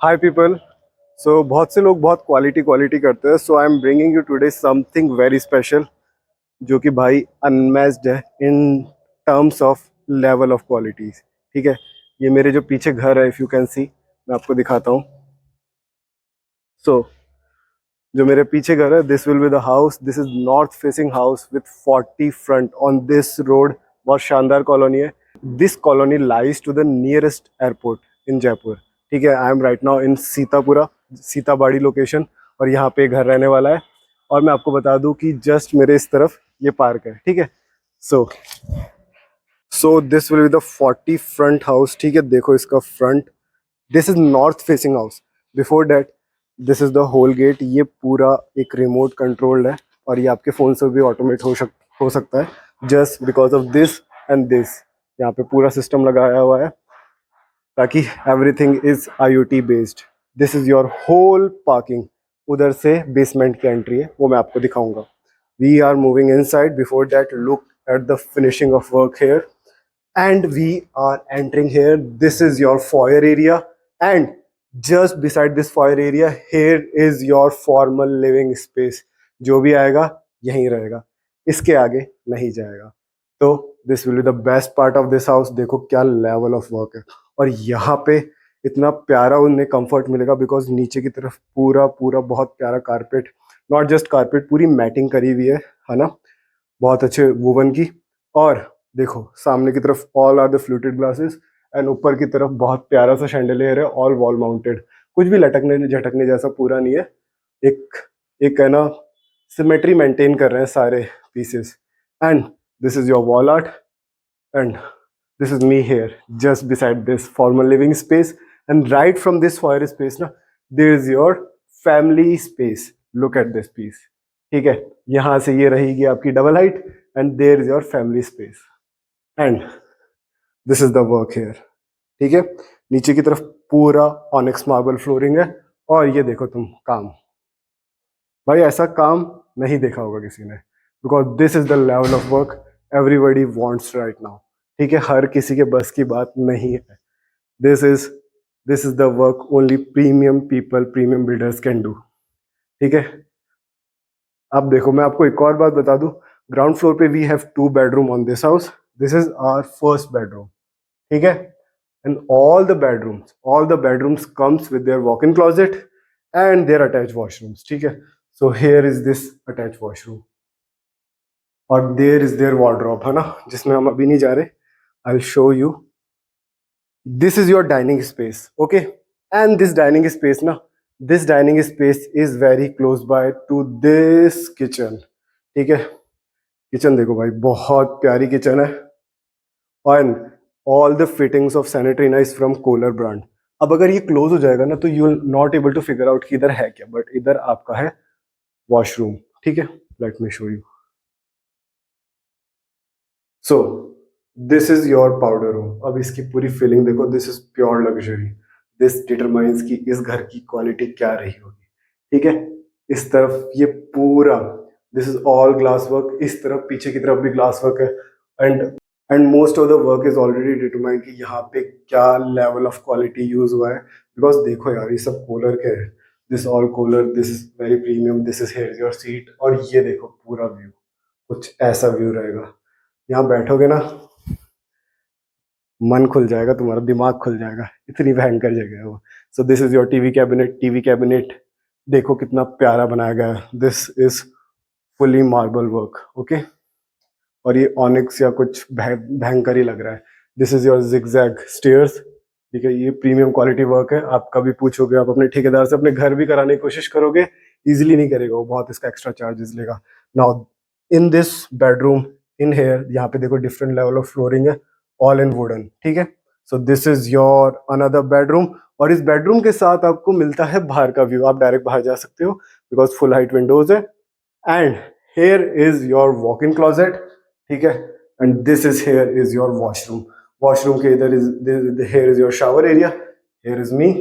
हाय people. सो बहुत से लोग बहुत क्वालिटी क्वालिटी करते हैं, so I am bringing you today something very special, जो कि भाई अनमैच्ड है in terms of level of qualities. ठीक है, ये मेरे जो पीछे घर है, इफ़ यू कैन सी, मैं आपको दिखाता हूँ। सो जो मेरे पीछे घर है, this will be the house. This is north facing house with 40 front on this road. बहुत शानदार कॉलोनी है। This colony lies to the nearest airport in Jaipur. ठीक है, I am right now in Sitapura, Sitabari location, और यहाँ पे घर रहने वाला है। और मैं आपको बता दूं कि जस्ट मेरे इस तरफ ये पार्क है। ठीक है, so this will be the 40 front house. ठीक है, देखो इसका front, this is north facing house. Before that this is the whole gate. ये पूरा एक रिमोट कंट्रोल्ड है, और ये आपके फ़ोन से भी ऑटोमेट हो सकता है, just because of this and this. यहाँ पे पूरा सिस्टम लगाया हुआ है ताकि everything is IoT based. This is your whole parking. उधर से बेसमेंट की एंट्री है, वो मैं आपको दिखाऊंगा। We are moving inside. Before that look at the finishing of work here, and we are entering here. This is your foyer area, and just beside this foyer area here is your formal living space. जो भी आएगा यहीं रहेगा, इसके आगे नहीं जाएगा। तो this will be the best part of this house. देखो क्या लेवल ऑफ वर्क है, और यहाँ पे इतना प्यारा उन्हें कंफर्ट मिलेगा, बिकॉज नीचे की तरफ पूरा पूरा बहुत प्यारा कारपेट, नॉट जस्ट कारपेट, पूरी मैटिंग करी हुई है ना, बहुत अच्छे वुवन की। और देखो सामने की तरफ all are the fluted glasses, and ऊपर की तरफ बहुत प्यारा सा शैंडलियर है, ऑल वॉल माउंटेड। कुछ भी लटकने झटकने जैसा पूरा नहीं है। एक एक है ना, सिमेट्री मेंटेन कर रहे हैं सारे pieces. And this is your wall art, and this is me here just beside this formal living space. And right from this foyer space na, there is your family space. Look at this piece. ठीक है, यहाँ से ये रहेगी आपकी double height, and there is your family space, and this is the work here. ठीक है, नीचे की तरफ पूरा ऑनिक्स मार्बल फ्लोरिंग है, और ये देखो तुम काम, भाई ऐसा काम नहीं देखा होगा किसी ने, because this is the level of work everybody wants right now. ठीक है, हर किसी के बस की बात नहीं है। This is this is the work only premium people, premium builders can do. ठीक है, अब देखो मैं आपको एक और बात बता दूं। ग्राउंड फ्लोर पे we have 2 bedroom on this house. This is our first bedroom. ठीक है, and all the bedrooms comes with their walk in closet and their attach washrooms. ठीक है, so here is this attach washroom, और there is their wardrobe, है ना, जिसमें हम अभी नहीं जा रहे। I will show you. This is your dining space, okay, and this dining space ना, this dining space is very close by to this kitchen. ठीक है, किचन देखो भाई, बहुत प्यारी किचन है, and all the fittings of sanitary nice from Kohler brand. अब अगर ये क्लोज हो जाएगा ना, तो you will not able to figure out कि इधर है क्या, बट इधर आपका है वॉशरूम। ठीक है, let me show you. So this is your powder room. अब इसकी पूरी फीलिंग देखो, this is pure luxury. This determines कि इस घर की क्वालिटी क्या रही होगी। ठीक है, इस तरफ ये पूरा, this is all glass work. इस तरफ पीछे की तरफ भी ग्लास वर्क है, and most of the work is already determined कि यहाँ पे क्या लेवल ऑफ क्वालिटी यूज हुआ है। बिकॉज देखो यार, ये सब कूलर के है, this all cooler, this is very premium, this is here your seat. और ये देखो पूरा व्यू, कुछ ऐसा व्यू रहेगा। यहाँ बैठोगे ना, मन खुल जाएगा, तुम्हारा दिमाग खुल जाएगा, इतनी भयंकर जगह है वो। सो this is your TV cabinet. TV cabinet देखो कितना प्यारा बनाया गया है। This is fully marble work, okay, और ये ऑनिक्स या कुछ भयंकर ही लग रहा है। This is your zigzag stairs. ठीक है, ये प्रीमियम क्वालिटी वर्क है। आप कभी पूछोगे, आप अपने ठेकेदार से अपने घर भी कराने की कोशिश करोगे, इजीली नहीं करेगा वो, बहुत इसका एक्स्ट्रा चार्जेस लेगा। Now in this bedroom, in here, यहाँ पे देखो डिफरेंट लेवल ऑफ फ्लोरिंग है, ऑल इन वुडन। ठीक है, so this is your another bedroom, और इस बेडरूम के साथ आपको मिलता है बाहर का व्यू। आप डायरेक्ट बाहर जा सकते हो, बिकॉज फुल हाइट विंडोज है। And hair is your walk in closet. ठीक है, and this is here is your washroom. Washroom के इधर is, hair is your shower area, here is me,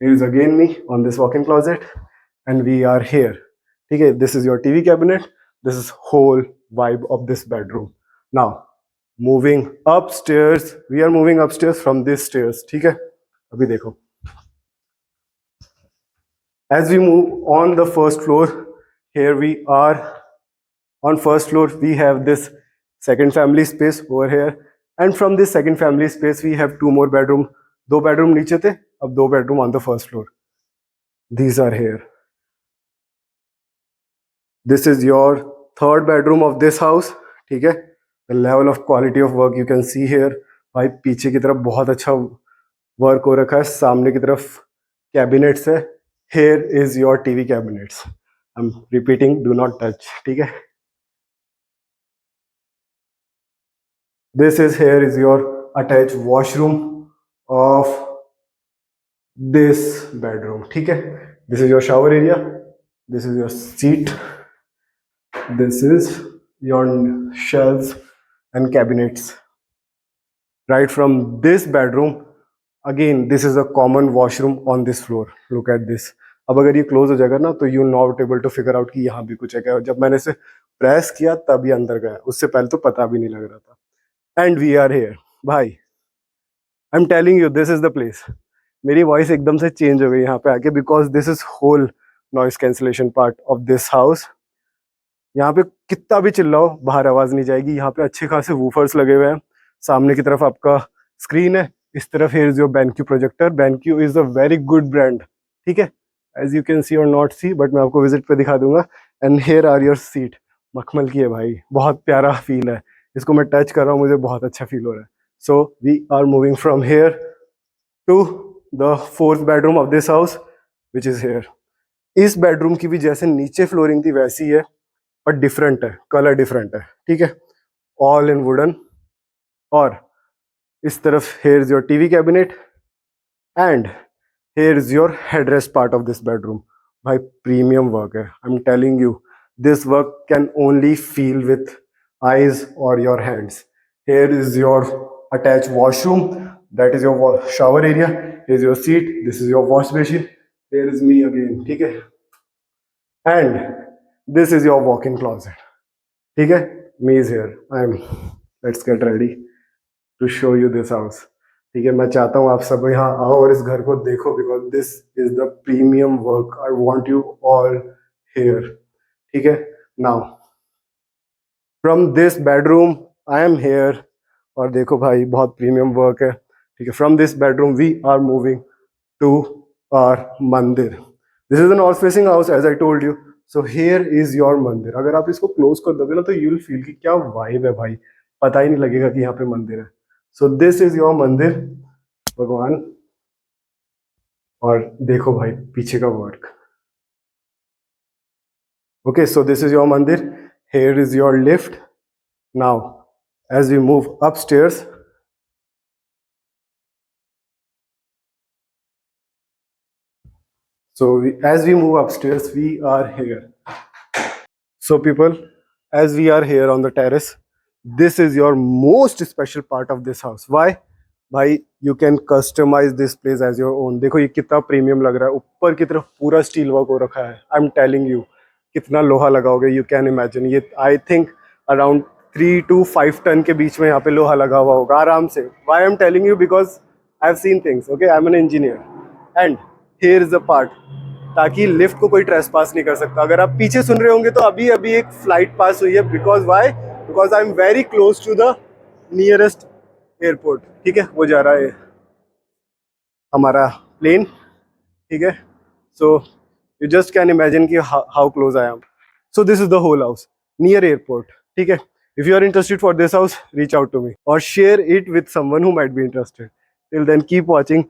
here is again me on this walk-in closet, and we are here. ठीक है, this is your TV cabinet. This is whole vibe of this bedroom. Now moving upstairs, we are moving upstairs from this stairs. ठीक है, अभी देखो As we move on the first floor, here we are on first floor. We have this second family space over here, and from this second family space we have two more bedroom. दो bedroom नीचे थे, अब दो bedroom on the first floor. These are here. This is your third bedroom of this house. ठीक है? The level of quality of work you can see here. भाई पीछे की तरफ बहुत अच्छा वर्क हो रखा है, सामने की तरफ कैबिनेट्स है. Here is your TV cabinets. I'm repeating, do not touch. ठीक है? This is here is your attached washroom of this bedroom. ठीक है? This is your shower area. This is your seat. This is your shelves and cabinets. Right from this bedroom, again this is a common washroom on this floor. Look at this. अब अगर ये close हो जाएगा ना तो you not able to figure out कि यहाँ भी कुछ है क्या. जब मैंने इसे प्रेस किया तब ये अंदर गया, उससे पहले तो पता भी नहीं लग रहा था. And we are here. भाई I am telling you this is the place. मेरी वॉइस एकदम से चेंज हो गई यहाँ पे आके, because this is whole noise cancellation part of this house. यहाँ पे कितना भी चिल्लाओ बाहर आवाज नहीं जाएगी. यहाँ पे अच्छे खासे वूफर्स लगे हुए हैं. सामने की तरफ आपका स्क्रीन है, इस तरफ here is your BenQ projector. BenQ is a very good brand. ठीक है? एज यू कैन सी और नॉट सी, बट मैं आपको विजिट पे दिखा दूंगा. And here are your seat. मखमल की है भाई, बहुत प्यारा फील है. इसको मैं टच कर रहा हूँ, मुझे बहुत अच्छा फील हो रहा है. So we are moving from here to the fourth bedroom of this house which is here. इस बेडरूम की भी जैसे नीचे फ्लोरिंग थी वैसी है, पर डिफरेंट है, कलर डिफरेंट है. ठीक है? All in wooden. और इस तरफ hair is your TV cabinet and hair is your headrest part of this bedroom. भाई प्रीमियम वर्क है. I am telling you this work can only feel with eyes or your hands. Here is your attached washroom. That is your shower area. Here is your seat. This is your wash basin. Here is me again. ठीक है? And this is your walk-in closet. ठीक है? Me is here. Let's get ready to show you this house. ठीक है? मैं चाहता हूँ आप सब यहाँ आओ और इस घर को देखो, because this is the premium work. I want you all here. ठीक है? Now from this bedroom I am here. और देखो भाई बहुत प्रीमियम वर्क है. ठीक है? From this bedroom we are moving to our mandir. This is an north facing house as I told you. So here is your mandir. अगर आप इसको क्लोज कर दोगे ना तो यू विल फील कि क्या वाइब है भाई, पता ही नहीं लगेगा कि यहाँ पे मंदिर है. सो दिस इज योर मंदिर भगवान. और देखो भाई पीछे का work. Okay, so this is your मंदिर. Here is your lift. Now, as we move upstairs, as we move upstairs, we are here. So people, as we are here on the terrace, this is your most special part of this house. Why? भाई you can customize this place as your own. देखो ये कितना premium लग रहा है. ऊपर की तरफ पूरा स्टील वर्क हो रखा है. I'm telling you, कितना लोहा लगाओगे यू कैन इमेजिन. ये I think around 3 to 5 ton के बीच में यहाँ पे लोहा लगा हुआ होगा आराम से. Why I am telling you, because I have seen things. Okay, I am an engineer. And here is the part, ताकि लिफ्ट को कोई ट्रेस पास नहीं कर सकता. अगर आप पीछे सुन रहे होंगे तो अभी अभी एक फ्लाइट पास हुई है. Because why? Because I am very close to the nearest airport. ठीक है? वो जा रहा है हमारा प्लेन. ठीक है? सो you just can imagine कि how close I am. So this is the whole house near airport. ठीक है? If you are interested for this house, reach out to me or share it with someone who might be interested. Till then, keep watching